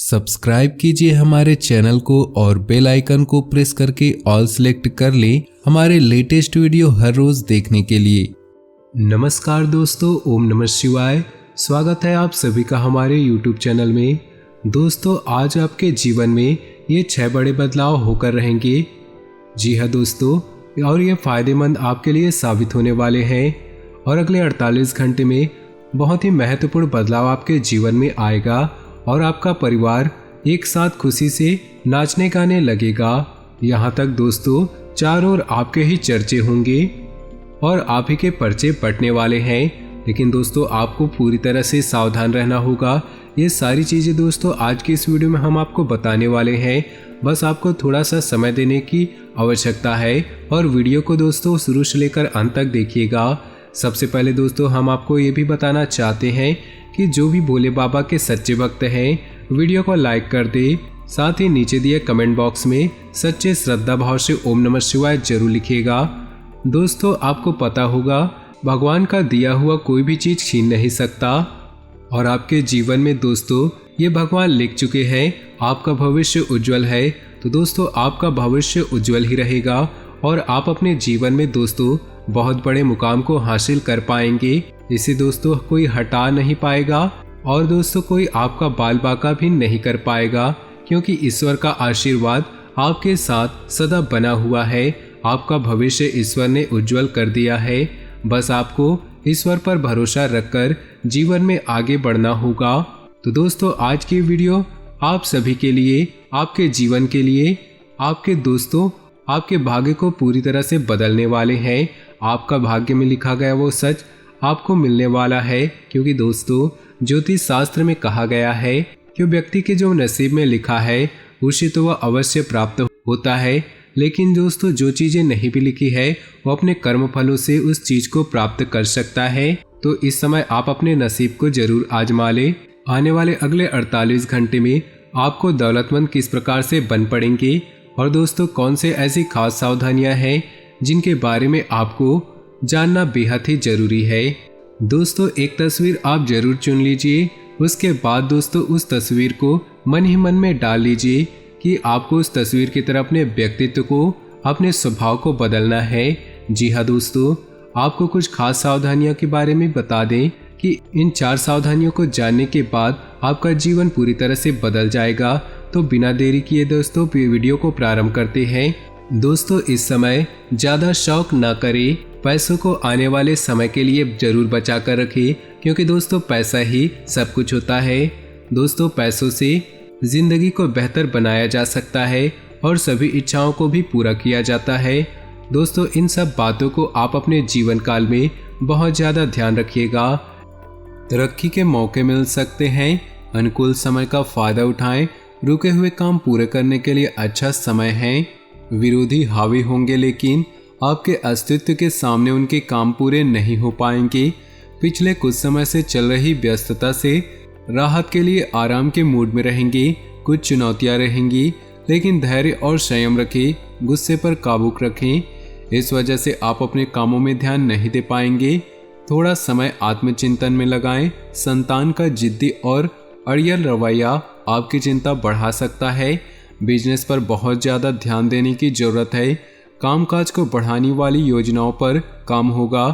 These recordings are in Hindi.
सब्सक्राइब कीजिए हमारे चैनल को और बेल आइकन को प्रेस करके ऑल सेलेक्ट कर लें हमारे लेटेस्ट वीडियो हर रोज देखने के लिए। नमस्कार दोस्तों, ओम नमः शिवाय। स्वागत है आप सभी का हमारे YouTube चैनल में। दोस्तों, आज आपके जीवन में ये 6 बड़े बदलाव होकर रहेंगे। जी हाँ दोस्तों, और ये फायदेमंद आपके लिए साबित होने वाले हैं और अगले 48 घंटे में बहुत ही महत्वपूर्ण बदलाव आपके जीवन में आएगा और आपका परिवार एक साथ खुशी से नाचने गाने लगेगा। यहाँ तक दोस्तों, चारों ओर आपके ही चर्चे होंगे और आप ही के पर्चे पटने वाले हैं। लेकिन दोस्तों, आपको पूरी तरह से सावधान रहना होगा। ये सारी चीज़ें दोस्तों आज की इस वीडियो में हम आपको बताने वाले हैं। बस आपको थोड़ा सा समय देने की आवश्यकता है और वीडियो को दोस्तों शुरू से लेकर अंत तक देखिएगा। सबसे पहले दोस्तों, हम आपको ये भी बताना चाहते हैं कि जो भी भोले बाबा के सच्चे भक्त हैं, वीडियो को लाइक कर दे। साथ ही नीचे दिए कमेंट बॉक्स में सच्चे श्रद्धा भाव से ओम नमः शिवाय जरूर लिखिएगा। दोस्तों, आपको पता होगा भगवान का दिया हुआ कोई भी चीज छीन नहीं सकता और आपके जीवन में दोस्तों ये भगवान लिख चुके हैं। आपका भविष्य उज्जवल है, तो दोस्तों आपका भविष्य उज्जवल ही रहेगा और आप अपने जीवन में दोस्तों बहुत बड़े मुकाम को हासिल कर पाएंगे। इसे दोस्तों कोई हटा नहीं पाएगा और दोस्तों कोई आपका बाल बाका भी नहीं कर पाएगा, क्योंकि ईश्वर का आशीर्वाद आपके साथ सदा बना हुआ है। आपका भविष्य ईश्वर ने उज्जवल कर दिया है। बस आपको ईश्वर पर भरोसा रखकर जीवन में आगे बढ़ना होगा। तो दोस्तों, आज की वीडियो आप सभी के लिए, आपके जीवन के लिए, आपके दोस्तों, आपके भाग्य को पूरी तरह से बदलने वाले हैं। आपका भाग्य में लिखा गया वो सच आपको मिलने वाला है, क्योंकि दोस्तों ज्योतिष शास्त्र में कहा गया है कि व्यक्ति के जो नसीब में लिखा है उसे तो वह अवश्य प्राप्त होता है। लेकिन दोस्तों जो चीजें नहीं भी लिखी है वो अपने कर्म फलों से उस चीज को प्राप्त कर सकता है। तो इस समय आप अपने नसीब को जरूर आजमा ले। आने वाले अगले 48 घंटे में आपको दौलतमंद किस प्रकार से बन पड़ेंगे और दोस्तों कौन से ऐसी खास सावधानियां हैं जिनके बारे में आपको जानना बेहद ही जरूरी है। दोस्तों, एक तस्वीर आप जरूर चुन लीजिए। उसके बाद दोस्तों उस तस्वीर को मन ही मन में डाल लीजिए कि आपको उस तस्वीर की तरह अपने व्यक्तित्व को, अपने स्वभाव को बदलना है। जी हाँ दोस्तों, आपको कुछ खास सावधानियों के बारे में बता दें कि इन 4 सावधानियों को जानने के बाद आपका जीवन पूरी तरह से बदल जाएगा। तो बिना देरी किए दोस्तों वीडियो को प्रारंभ करते हैं। दोस्तों, इस समय ज़्यादा शौक ना करें। पैसों को आने वाले समय के लिए जरूर बचा कर रखें, क्योंकि दोस्तों पैसा ही सब कुछ होता है। दोस्तों, पैसों से जिंदगी को बेहतर बनाया जा सकता है और सभी इच्छाओं को भी पूरा किया जाता है। दोस्तों, इन सब बातों को आप अपने जीवन काल में बहुत ज़्यादा ध्यान रखिएगा। तरक्की के मौके मिल सकते हैं, अनुकूल समय का फायदा उठाएं। रुके हुए काम पूरे करने के लिए अच्छा समय है। विरोधी हावी होंगे, लेकिन आपके अस्तित्व के सामने उनके काम पूरे नहीं हो पाएंगे। पिछले कुछ समय से चल रही व्यस्तता से राहत के लिए आराम के मूड में रहेंगे। कुछ चुनौतियां रहेंगी, लेकिन धैर्य और संयम रखें, गुस्से पर काबू रखें। इस वजह से आप अपने कामों में ध्यान नहीं दे पाएंगे। थोड़ा समय आत्मचिंतन में लगाएं। संतान का जिद्दी और अड़ियल रवैया आपकी चिंता बढ़ा सकता है। बिजनेस पर बहुत ज़्यादा ध्यान देने की जरूरत है। कामकाज को बढ़ाने वाली योजनाओं पर काम होगा।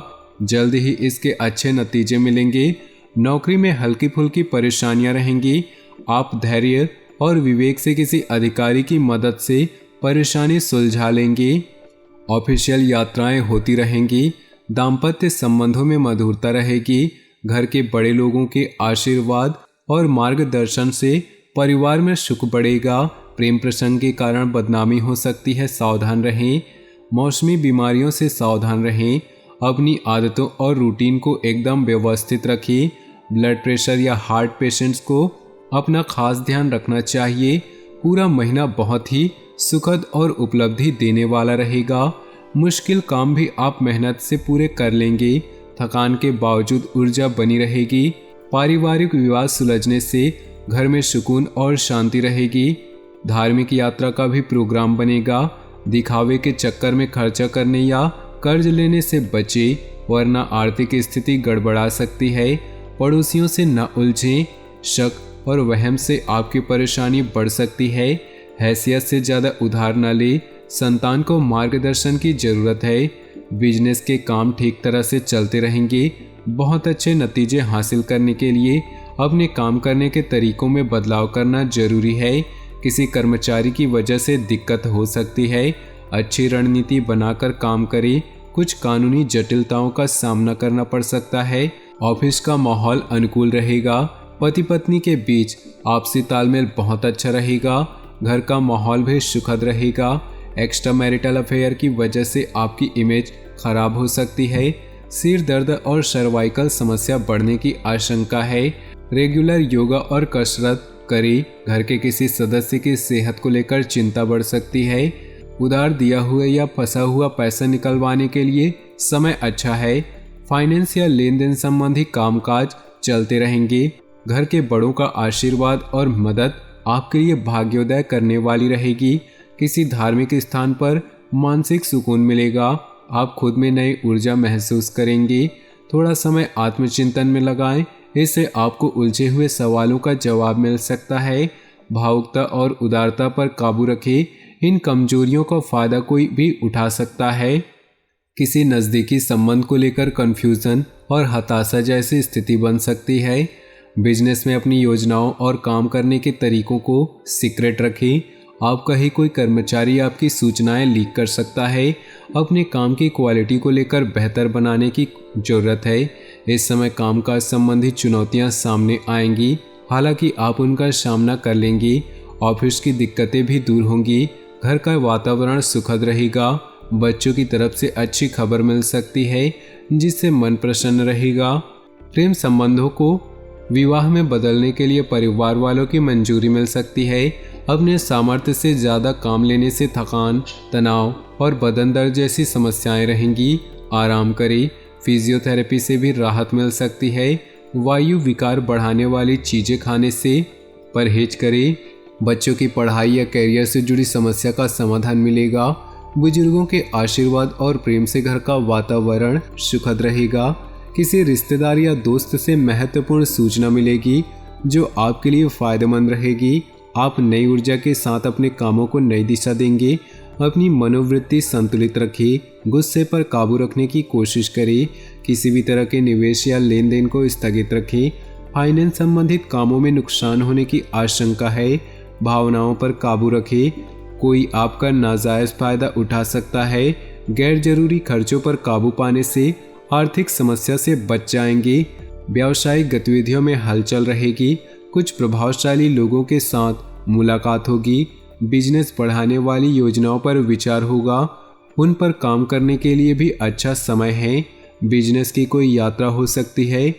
जल्द ही इसके अच्छे नतीजे मिलेंगे। नौकरी में हल्की फुल्की परेशानियां रहेंगी। आप धैर्य और विवेक से किसी अधिकारी की मदद से परेशानी सुलझा लेंगे। ऑफिशियल यात्राएं होती रहेंगी। दाम्पत्य संबंधों में मधुरता रहेगी। घर के बड़े लोगों के आशीर्वाद और मार्गदर्शन से परिवार में सुख बढ़ेगा। प्रेम प्रसंग के कारण बदनामी हो सकती है, सावधान रहें। मौसमी बीमारियों से सावधान रहें। अपनी आदतों और रूटीन को एकदम व्यवस्थित रखें। ब्लड प्रेशर या हार्ट पेशेंट्स को अपना खास ध्यान रखना चाहिए। पूरा महीना बहुत ही सुखद और उपलब्धि देने वाला रहेगा। मुश्किल काम भी आप मेहनत से पूरे कर लेंगे। थकान के बावजूद ऊर्जा बनी रहेगी। पारिवारिक विवाद सुलझने से घर में सुकून और शांति रहेगी। धार्मिक यात्रा का भी प्रोग्राम बनेगा। दिखावे के चक्कर में खर्चा करने या कर्ज लेने से बचे, वरना आर्थिक स्थिति गड़बड़ा सकती है। पड़ोसियों से न उलझें। शक और वहम से आपकी परेशानी बढ़ सकती है। हैसियत से ज़्यादा उधार न ले, संतान को मार्गदर्शन की ज़रूरत है। बिजनेस के काम ठीक तरह से चलते रहेंगे। बहुत अच्छे नतीजे हासिल करने के लिए अपने काम करने के तरीकों में बदलाव करना जरूरी है। किसी कर्मचारी की वजह से दिक्कत हो सकती है। अच्छी रणनीति बनाकर काम करें। कुछ कानूनी जटिलताओं का सामना करना पड़ सकता है। ऑफिस का माहौल अनुकूल रहेगा। पति पत्नी के बीच आपसी तालमेल बहुत अच्छा रहेगा। घर का माहौल भी सुखद रहेगा। एक्स्ट्रा मैरिटल अफेयर की वजह से आपकी इमेज खराब हो सकती है। सिर दर्द और सर्वाइकल समस्या बढ़ने की आशंका है। रेगुलर योगा और कसरत करें। घर के किसी सदस्य की सेहत को लेकर चिंता बढ़ सकती है। उधार दिया हुआ या फंसा हुआ पैसा निकलवाने के लिए समय अच्छा है। फाइनेंस या लेन देन संबंधी कामकाज चलते रहेंगे। घर के बड़ों का आशीर्वाद और मदद आपके लिए भाग्योदय करने वाली रहेगी। किसी धार्मिक स्थान पर मानसिक सुकून मिलेगा। आप खुद में नई ऊर्जा महसूस करेंगे। थोड़ा समय आत्मचिंतन में लगाएं, इससे आपको उलझे हुए सवालों का जवाब मिल सकता है। भावुकता और उदारता पर काबू रखें। इन कमजोरियों का फायदा कोई भी उठा सकता है। किसी नज़दीकी संबंध को लेकर कन्फ्यूज़न और हताशा जैसी स्थिति बन सकती है। बिजनेस में अपनी योजनाओं और काम करने के तरीकों को सीक्रेट रखें। आपका ही कोई कर्मचारी आपकी सूचनाएं लीक कर सकता है। अपने काम की क्वालिटी को लेकर बेहतर बनाने की ज़रूरत है। इस समय कामकाज संबंधी चुनौतियां सामने आएंगी, हालांकि आप उनका सामना कर लेंगी। ऑफिस की दिक्कतें भी दूर होंगी। घर का वातावरण सुखद रहेगा। बच्चों की तरफ से अच्छी खबर मिल सकती है, जिससे मन प्रसन्न रहेगा। प्रेम संबंधों को विवाह में बदलने के लिए परिवार वालों की मंजूरी मिल सकती है। अपने सामर्थ्य से ज़्यादा काम लेने से थकान, तनाव और बदन दर्द जैसी समस्याएं रहेंगी। आराम करें। फिजियोथेरेपी से भी राहत मिल सकती है। वायु विकार बढ़ाने वाली चीज़ें खाने से परहेज करें। बच्चों की पढ़ाई या कैरियर से जुड़ी समस्या का समाधान मिलेगा। बुजुर्गों के आशीर्वाद और प्रेम से घर का वातावरण सुखद रहेगा। किसी रिश्तेदार या दोस्त से महत्वपूर्ण सूचना मिलेगी, जो आपके लिए फायदेमंद रहेगी। आप नई ऊर्जा के साथ अपने कामों को नई दिशा देंगे। अपनी मनोवृत्ति संतुलित रखें। गुस्से पर काबू रखने की कोशिश करें। किसी भी तरह के निवेश या लेन देन को स्थगित रखें। फाइनेंस संबंधित कामों में नुकसान होने की आशंका है। भावनाओं पर काबू रखें। कोई आपका नाजायज फायदा उठा सकता है। गैर जरूरी खर्चों पर काबू पाने से आर्थिक समस्या से बच जाएंगे। व्यावसायिक गतिविधियों में हलचल रहेगी। कुछ प्रभावशाली लोगों के साथ मुलाकात होगी। बिजनेस बढ़ाने वाली योजनाओं पर विचार होगा। उन पर काम करने के लिए भी अच्छा समय है। बिजनेस की कोई यात्रा हो सकती है।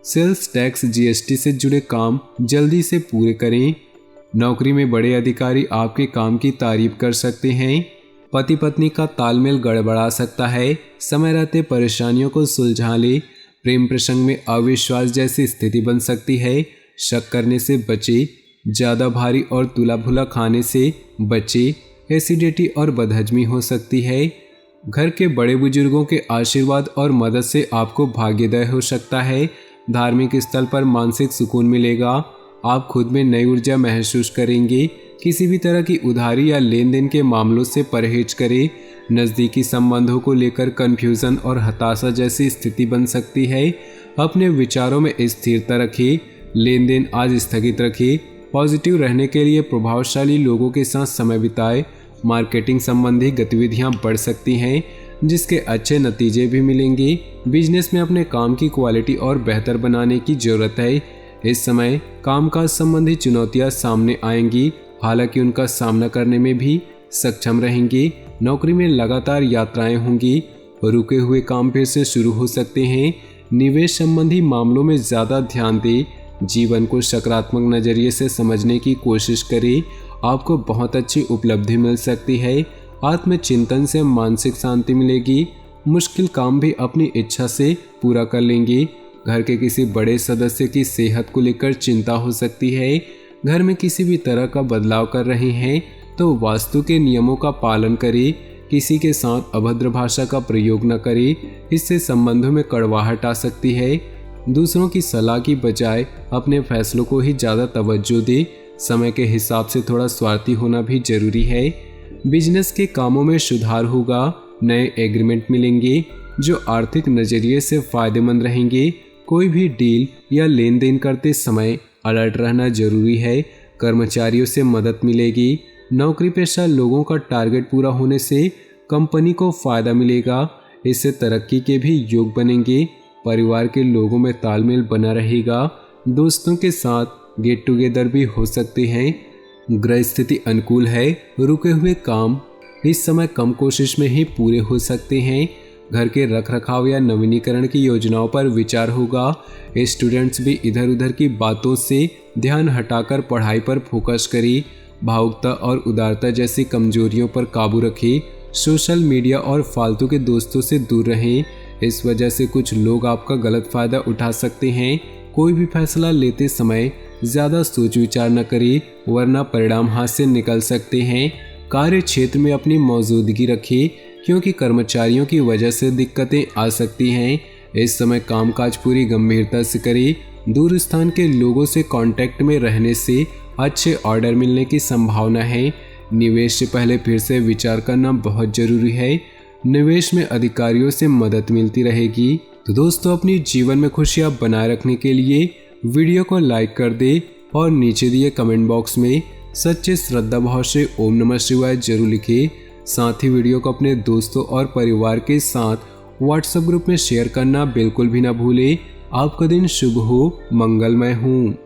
सेल्स टैक्स, जीएसटी से जुड़े काम जल्दी से पूरे करें। नौकरी में बड़े अधिकारी आपके काम की तारीफ कर सकते हैं। पति पत्नी का तालमेल गड़बड़ा सकता है। समय रहते परेशानियों को सुलझा ले। प्रेम प्रसंग में अविश्वास जैसी स्थिति बन सकती है। शक करने से बचे। ज़्यादा भारी और तुला भुला खाने से बचे। एसिडिटी और बदहजमी हो सकती है। घर के बड़े बुजुर्गों के आशीर्वाद और मदद से आपको भाग्योदय हो सकता है। धार्मिक स्थल पर मानसिक सुकून मिलेगा। आप खुद में नई ऊर्जा महसूस करेंगे। किसी भी तरह की उधारी या लेन देन के मामलों से परहेज करें। नज़दीकी संबंधों को लेकर कन्फ्यूज़न और हताशा जैसी स्थिति बन सकती है। अपने विचारों में स्थिरता रखें। लेन देन आज स्थगित रखें। पॉजिटिव रहने के लिए प्रभावशाली लोगों के साथ समय बिताएं। मार्केटिंग संबंधी गतिविधियां बढ़ सकती हैं, जिसके अच्छे नतीजे भी मिलेंगे। बिजनेस में अपने काम की क्वालिटी और बेहतर बनाने की ज़रूरत है। इस समय कामकाज संबंधी चुनौतियां सामने आएंगी, हालांकि उनका सामना करने में भी सक्षम रहेंगे। नौकरी में लगातार यात्राएं होंगी। रुके हुए काम फिर से शुरू हो सकते हैं। निवेश संबंधी मामलों में ज़्यादा ध्यान दें। जीवन को सकारात्मक नज़रिए से समझने की कोशिश करें। आपको बहुत अच्छी उपलब्धि मिल सकती है। आत्मचिंतन से मानसिक शांति मिलेगी। मुश्किल काम भी अपनी इच्छा से पूरा कर लेंगे। घर के किसी बड़े सदस्य की सेहत को लेकर चिंता हो सकती है। घर में किसी भी तरह का बदलाव कर रहे हैं तो वास्तु के नियमों का पालन करें। किसी के साथ अभद्र भाषा का प्रयोग न करें, इससे संबंधों में कड़वाहट आ सकती है। दूसरों की सलाह की बजाय अपने फैसलों को ही ज़्यादा तवज्जो दे। समय के हिसाब से थोड़ा स्वार्थी होना भी जरूरी है। बिजनेस के कामों में सुधार होगा, नए एग्रीमेंट मिलेंगे जो आर्थिक नज़रिए से फायदेमंद रहेंगे। कोई भी डील या लेन देन करते समय अलर्ट रहना जरूरी है। कर्मचारियों से मदद मिलेगी। नौकरी पेशा लोगों का टारगेट पूरा होने से कंपनी को फायदा मिलेगा, इससे तरक्की के भी योग बनेंगे। परिवार के लोगों में तालमेल बना रहेगा। दोस्तों के साथ गेट टुगेदर भी हो सकते हैं। ग्रह स्थिति अनुकूल है। रुके हुए काम इस समय कम कोशिश में ही पूरे हो सकते हैं। घर के रखरखाव या नवीनीकरण की योजनाओं पर विचार होगा। स्टूडेंट्स भी इधर उधर की बातों से ध्यान हटाकर पढ़ाई पर फोकस करें। भावुकता और उदारता जैसी कमजोरियों पर काबू रखें। सोशल मीडिया और फालतू के दोस्तों से दूर रहें, इस वजह से कुछ लोग आपका गलत फायदा उठा सकते हैं। कोई भी फैसला लेते समय ज़्यादा सोच विचार न करें, वरना परिणाम हाथ से निकल सकते हैं। कार्य क्षेत्र में अपनी मौजूदगी रखें, क्योंकि कर्मचारियों की वजह से दिक्कतें आ सकती हैं। इस समय कामकाज पूरी गंभीरता से करें। दूर स्थान के लोगों से कांटेक्ट में रहने से अच्छे ऑर्डर मिलने की संभावना है। निवेश से पहले फिर से विचार करना बहुत जरूरी है। निवेश में अधिकारियों से मदद मिलती रहेगी। तो दोस्तों, अपनी जीवन में खुशियां बनाए रखने के लिए वीडियो को लाइक कर दे और नीचे दिए कमेंट बॉक्स में सच्चे श्रद्धा भाव से ओम नमः शिवाय जरूर लिखें। साथ ही वीडियो को अपने दोस्तों और परिवार के साथ व्हाट्सएप ग्रुप में शेयर करना बिल्कुल भी ना भूलें। आपका दिन शुभ हो, मंगलमय हो।